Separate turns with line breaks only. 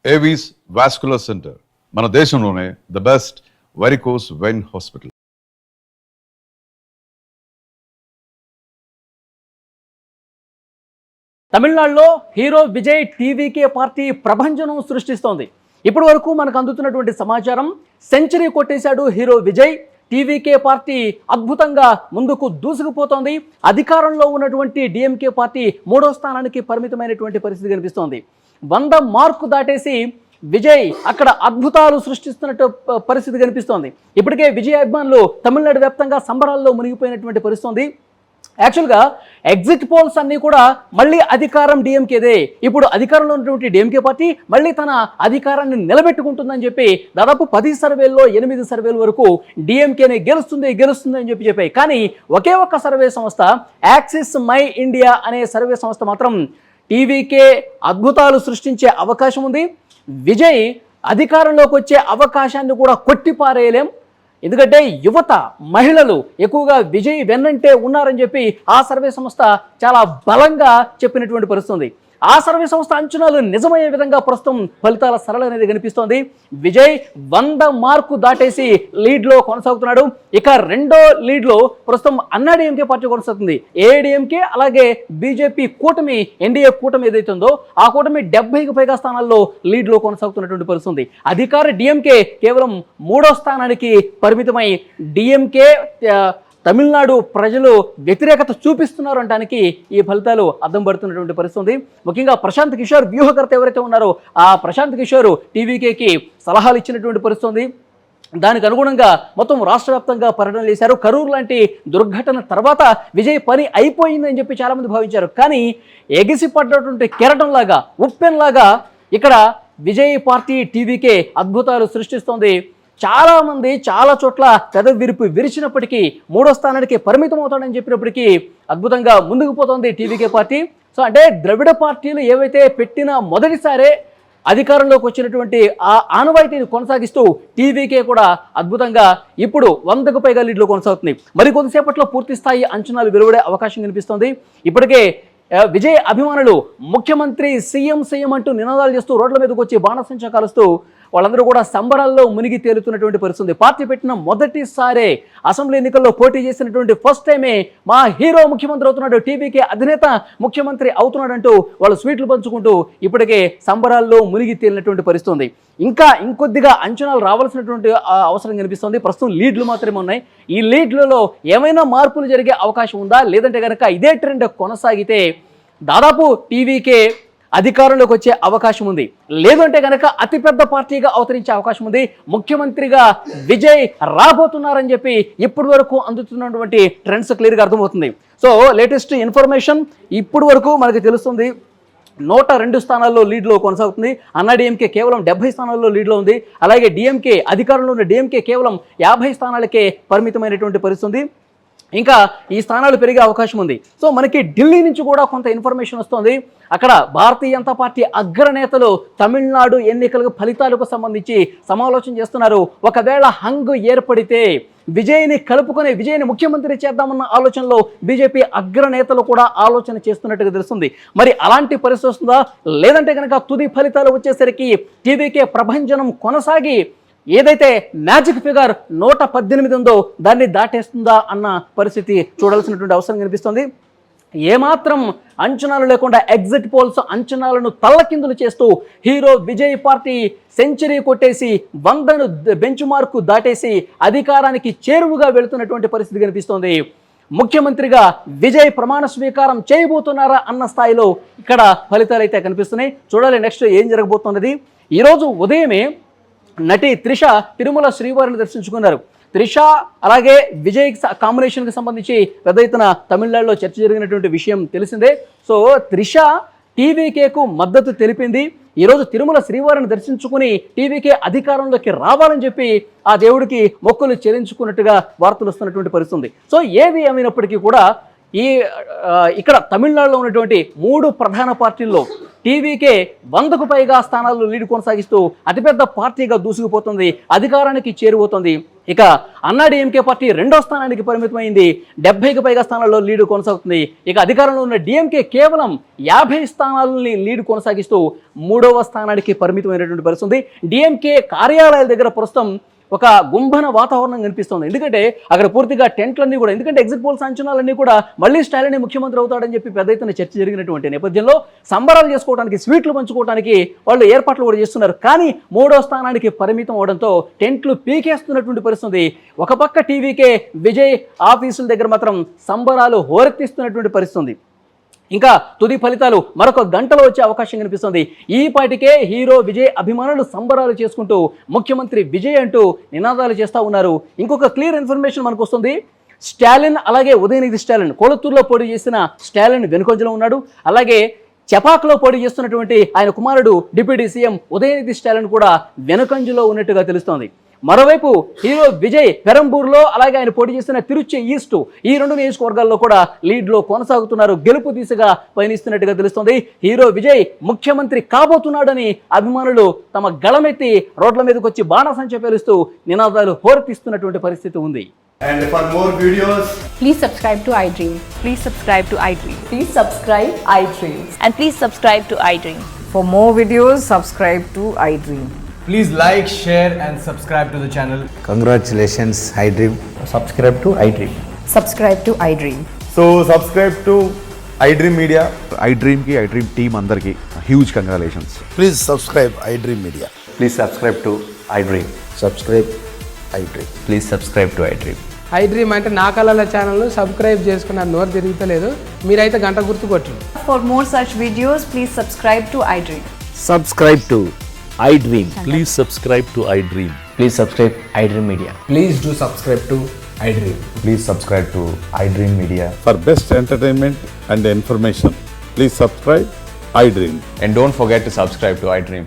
Avis vascular centre మన దేశంలోనే the best varicose vein hospital.
తమిళనాడులో హీరో విజయ్ టీవీకే పార్టీ ప్రభంజనం సృష్టిస్తోంది. ఇప్పటి వరకు మనకు అందుతున్నటువంటి సమాచారం, సెంచరీ కొట్టేశాడు హీరో విజయ్. టీవీకే పార్టీ అద్భుతంగా ముందుకు దూసుకుపోతోంది. అధికారంలో ఉన్నటువంటి డిఎంకే పార్టీ 3వ స్థానానికి పరిమితమైనటువంటి పరిస్థితి కనిపిస్తోంది. 100 మార్కు దాటేసి విజయ్ అక్కడ అద్భుతాలు సృష్టిస్తున్నట్టు పరిస్థితి కనిపిస్తోంది. ఇప్పటికే విజయ్ అభిమానులు తమిళనాడు వ్యాప్తంగా సంబరాల్లో మునిగిపోయినటువంటి పరిస్థితి. యాక్చువల్గా ఎగ్జిట్ పోల్స్ అన్నీ కూడా మళ్ళీ అధికారం డిఎంకేదే. ఇప్పుడు అధికారంలో ఉన్నటువంటి డిఎంకే పార్టీ మళ్ళీ తన అధికారాన్ని నిలబెట్టుకుంటుందని చెప్పి దాదాపు 10 సర్వేల్లో 8 సర్వేల వరకు డిఎంకేనే గెలుస్తుంది అని చెప్పాయి. కానీ ఒకే ఒక్క సర్వే సంస్థ యాక్సిస్ మై ఇండియా అనే సర్వే సంస్థ మాత్రం టీవీకే అద్భుతాలు సృష్టించే అవకాశం ఉంది, విజయ్ అధికారంలోకి వచ్చే అవకాశాన్ని కూడా కొట్టిపారేయలేం, ఎందుకంటే యువత మహిళలు ఎక్కువగా విజయ్ వెన్నంటే ఉన్నారని చెప్పి ఆ సర్వే సంస్థ చాలా బలంగా చెప్పినటువంటి పరిస్థితి. ఆ సర్వే సంస్థ అంచనాలు నిజమయ్యే విధంగా ప్రస్తుతం ఫలితాల సరళ అనేది కనిపిస్తోంది. విజయ్ 100 మార్కు దాటేసి లీడ్లో కొనసాగుతున్నాడు. ఇక రెండో లీడ్లో ప్రస్తుతం అన్నాడీఎంకే పార్టీ కొనసాగుతుంది. ఏఐడిఎంకే అలాగే బీజేపీ కూటమి, ఎన్డీఏ కూటమి ఏదైతే ఉందో ఆ కూటమి 70కి పైగా స్థానాల్లో లీడ్లో కొనసాగుతున్నటువంటి పరిస్థితి. అధికార డిఎంకే కేవలం 3వ స్థానానికి పరిమితమై డిఎంకే తమిళనాడు ప్రజలు వ్యతిరేకత చూపిస్తున్నారు అనడానికి ఈ ఫలితాలు అద్దం పడుతున్నటువంటి పరిస్థితి. ముఖ్యంగా ప్రశాంత్ కిషోర్ వ్యూహకర్త ఎవరైతే ఉన్నారో ఆ ప్రశాంత్ కిషోర్ టీవీకేకి సలహాలు ఇచ్చినటువంటి పరిస్థితి. దానికి అనుగుణంగా మొత్తం రాష్ట్ర వ్యాప్తంగా పర్యటన చేశారు. కరూరు లాంటి దుర్ఘటన తర్వాత విజయ్ పని అయిపోయిందని చెప్పి చాలామంది భావించారు. కానీ ఎగిసిపడ్డటువంటి కెరటంలాగా, ఉప్పెన్లాగా ఇక్కడ విజయ్ పార్టీ టీవీకే అద్భుతాలు సృష్టిస్తోంది. చాలామంది చాలా చోట్ల పెదవిరుపు విరిచినప్పటికీ 3వ స్థానానికి పరిమితం అవుతాడని చెప్పినప్పటికీ అద్భుతంగా ముందుకు పోతోంది టీవీకే పార్టీ. సో అంటే ద్రవిడ పార్టీలు ఏవైతే పెట్టినా మొదటిసారే అధికారంలోకి వచ్చినటువంటి ఆ ఆనవాయితీని కొనసాగిస్తూ టీవీకే కూడా అద్భుతంగా ఇప్పుడు 100కు పైగా లీడ్లో కొనసాగుతుంది. మరి కొద్దిసేపట్లో పూర్తి స్థాయి అంచనాలు వెలువడే అవకాశం కనిపిస్తోంది. ఇప్పటికే విజయ్ అభిమానులు ముఖ్యమంత్రి సీఎం అంటూ నినాదాలు చేస్తూ రోడ్ల మీదకి వచ్చి బాణసంచా కాలుస్తూ వాళ్ళందరూ కూడా సంబరాల్లో మునిగి తేలుతున్నటువంటి పరిస్థితి. పార్టీ పెట్టిన మొదటిసారే అసెంబ్లీ ఎన్నికల్లో పోటీ చేసినటువంటి ఫస్ట్ టైమే మా హీరో ముఖ్యమంత్రి అవుతున్నాడు, టీవీకే అధినేత ముఖ్యమంత్రి అవుతున్నాడంటూ వాళ్ళు స్వీట్లు పంచుకుంటూ ఇప్పటికే సంబరాల్లో మునిగి తేలినటువంటి పరిస్థితి. ఇంకా ఇంకొద్దిగా అంచనాలు రావాల్సినటువంటి అవసరం కనిపిస్తుంది. ప్రస్తుతం లీడ్లు మాత్రమే ఉన్నాయి. ఈ లీడ్లలో ఏమైనా మార్పులు జరిగే అవకాశం ఉందా, లేదంటే కనుక ఇదే ట్రెండ్ కొనసాగితే దాదాపు టీవీకే అధికారంలోకి వచ్చే అవకాశం ఉంది, లేదంటే కనుక అతిపెద్ద పార్టీగా అవతరించే అవకాశం ఉంది. ముఖ్యమంత్రిగా విజయ్ రాబోతున్నారని చెప్పి ఇప్పటి వరకు అందుతున్నటువంటి ట్రెండ్స్ క్లియర్గా అర్థమవుతుంది. సో లేటెస్ట్ ఇన్ఫర్మేషన్ ఇప్పటి వరకు మనకు తెలుస్తుంది. 102 స్థానాల్లో లీడ్లో కొనసాగుతుంది. అన్నాడీఎంకే కేవలం 70 స్థానాల్లో లీడ్లో ఉంది. అలాగే డిఎంకే, అధికారంలో ఉన్న డిఎంకే కేవలం 50 స్థానాలకే పరిమితమైనటువంటి పరిస్థితి. ఇంకా ఈ స్థానాలు పెరిగే అవకాశం ఉంది. సో మనకి ఢిల్లీ నుంచి కూడా కొంత ఇన్ఫర్మేషన్ వస్తుంది. అక్కడ భారతీయ జనతా పార్టీ అగ్రనేతలు తమిళనాడు ఎన్నికల ఫలితాలకు సంబంధించి సమాలోచన చేస్తున్నారు. ఒకవేళ హంగు ఏర్పడితే విజయ్ని కలుపుకొని విజయ్ని ముఖ్యమంత్రి చేద్దామన్న ఆలోచనలో బీజేపీ అగ్రనేతలు కూడా ఆలోచన చేస్తున్నట్టుగా తెలుస్తుంది. మరి అలాంటి పరిస్థితి వస్తుందా, లేదంటే కనుక తుది ఫలితాలు వచ్చేసరికి టీవీకే ప్రభంజనం కొనసాగి ఏదైతే మ్యాజిక్ ఫిగర్ 118 ఉందో దాన్ని దాటేస్తుందా అన్న పరిస్థితి చూడాల్సినటువంటి అవసరం కనిపిస్తుంది. ఏమాత్రం అంచనాలు లేకుండా ఎగ్జిట్ పోల్స్ అంచనాలను తల్లకిందులు చేస్తూ హీరో విజయ్ పార్టీ సెంచరీ కొట్టేసి 100ను బెంచ్ మార్కు దాటేసి అధికారానికి చేరువుగా వెళుతున్నటువంటి పరిస్థితి కనిపిస్తోంది. ముఖ్యమంత్రిగా విజయ్ ప్రమాణ స్వీకారం చేయబోతున్నారా అన్న స్థాయిలో ఇక్కడ ఫలితాలు అయితే కనిపిస్తున్నాయి. చూడాలి నెక్స్ట్ ఏం జరగబోతున్నది. ఈరోజు ఉదయమే నటి త్రిష తిరుమల శ్రీవారిని దర్శించుకున్నారు. త్రిష అలాగే విజయ్ కాంబినేషన్కి సంబంధించి పెద్ద ఎత్తున తమిళనాడులో చర్చ జరిగినటువంటి విషయం తెలిసిందే. సో త్రిష టీవీకేకు మద్దతు తెలిపింది. ఈరోజు తిరుమల శ్రీవారిని దర్శించుకుని టీవీకే అధికారంలోకి రావాలని చెప్పి ఆ దేవుడికి మొక్కులు చెల్లించుకున్నట్టుగా వార్తలు వస్తున్నటువంటి పరిస్థితి. సో ఏది ఏమైనప్పటికీ కూడా ఇక్కడ తమిళనాడులో ఉన్నటువంటి 3 ప్రధాన పార్టీల్లో టీవీకే 100కు పైగా స్థానాల్లో లీడ్ కొనసాగిస్తూ అతిపెద్ద పార్టీగా దూసుకుపోతుంది, అధికారానికి చేరువవుతుంది. ఇక అన్నాడీఎంకే పార్టీ 2వ స్థానానికి పరిమితమైంది. 70కి పైగా స్థానాల్లో లీడ్ కొనసాగుతుంది. ఇక అధికారంలో ఉన్న డిఎంకే కేవలం 50 స్థానాలని లీడ్ కొనసాగిస్తూ 3వ స్థానానికి పరిమితమైనటువంటి పరిస్థితి ఉంది. డిఎంకే కార్యాలయాల దగ్గర ప్రస్తుతం ఒక గుంభన వాతావరణం కనిపిస్తుంది. ఎందుకంటే అక్కడ పూర్తిగా టెంట్లన్నీ కూడా, ఎందుకంటే ఎగ్జిట్ పోల్స్ అంచనాలన్నీ కూడా మళ్ళీ స్టాలిన్ ముఖ్యమంత్రి అవుతాడని చెప్పి పెద్ద ఎత్తున చర్చ జరిగినటువంటి నేపథ్యంలో సంబరాలు చేసుకోవడానికి, స్వీట్లు పంచుకోవడానికి వాళ్ళు ఏర్పాట్లు కూడా చేస్తున్నారు. కానీ 3వ స్థానానికి పరిమితం అవడంతో టెంట్లు పీకేస్తున్నటువంటి పరిస్థితి. ఒక పక్క టీవీకే విజయ్ ఆఫీసుల దగ్గర మాత్రం సంబరాలు హోరెత్తిస్తున్నటువంటి పరిస్థితి. ఇంకా తుది ఫలితాలు మరొక గంటలో వచ్చే అవకాశం కనిపిస్తుంది. ఈ పాటికే హీరో విజయ్ అభిమానులు సంబరాలు చేసుకుంటూ ముఖ్యమంత్రి విజయ్ అంటూ నినాదాలు చేస్తూ ఉన్నారు. ఇంకొక క్లియర్ ఇన్ఫర్మేషన్ మనకు వస్తుంది. స్టాలిన్ అలాగే ఉదయనిధి స్టాలిన్ కొళత్తూరులో పోటీ చేసిన స్టాలిన్ వెనుకొంజలో ఉన్నాడు. అలాగే చపాక్లో పోటీ చేస్తున్నటువంటి ఆయన కుమారుడు డిప్యూటీ సీఎం ఉదయనిధి స్టాలిన్ కూడా వెనుకంజలో ఉన్నట్టుగా తెలుస్తోంది. మరోవైపు హీరో విజయ్ పెరంబూర్లో, అలాగే ఆయన పోటీ చేసిన తిరుచి ఈస్ట్, ఈ 2 నియోజకవర్గాల్లో కూడా లీడ్లో కొనసాగుతున్నారు. గెలుపు దిశగా పయనిస్తున్నట్టుగా తెలుస్తోంది. హీరో విజయ్ ముఖ్యమంత్రి కాబోతున్నాడని అభిమానులు తమ గళమెత్తి రోడ్ల మీదకి వచ్చి బాణసంచ పేలుస్తూ నినాదాలు హోరెత్తిస్తున్నటువంటి పరిస్థితి ఉంది.
And for more videos,
Please subscribe to iDream.
Please subscribe to iDream.
Please subscribe iDream.
And please subscribe to iDream.
For more videos, subscribe to iDream.
please like, share and subscribe to the channel.
Congratulations, iDream.
Subscribe to iDream.
Subscribe to iDream.
So subscribe to iDream Media.
iDream की iDream team अंदर की huge congratulations.
Please subscribe iDream Media.
Please subscribe to iDream.
Subscribe iDream.
Please subscribe to iDream.
iDream అంటే నా కళల ఛానల్ను subscribe చేసుకున్న నోరు తిరుగుతలేదు. మీరైతే గంట గుర్తు కొట్టండి.
For more such videos, please subscribe to iDream.
Subscribe to iDream.
Please subscribe to iDream.
Please subscribe iDream Media.
Please do subscribe to iDream.
Please subscribe to iDream Media.
For best entertainment and information, please subscribe iDream.
And don't forget to subscribe to iDream.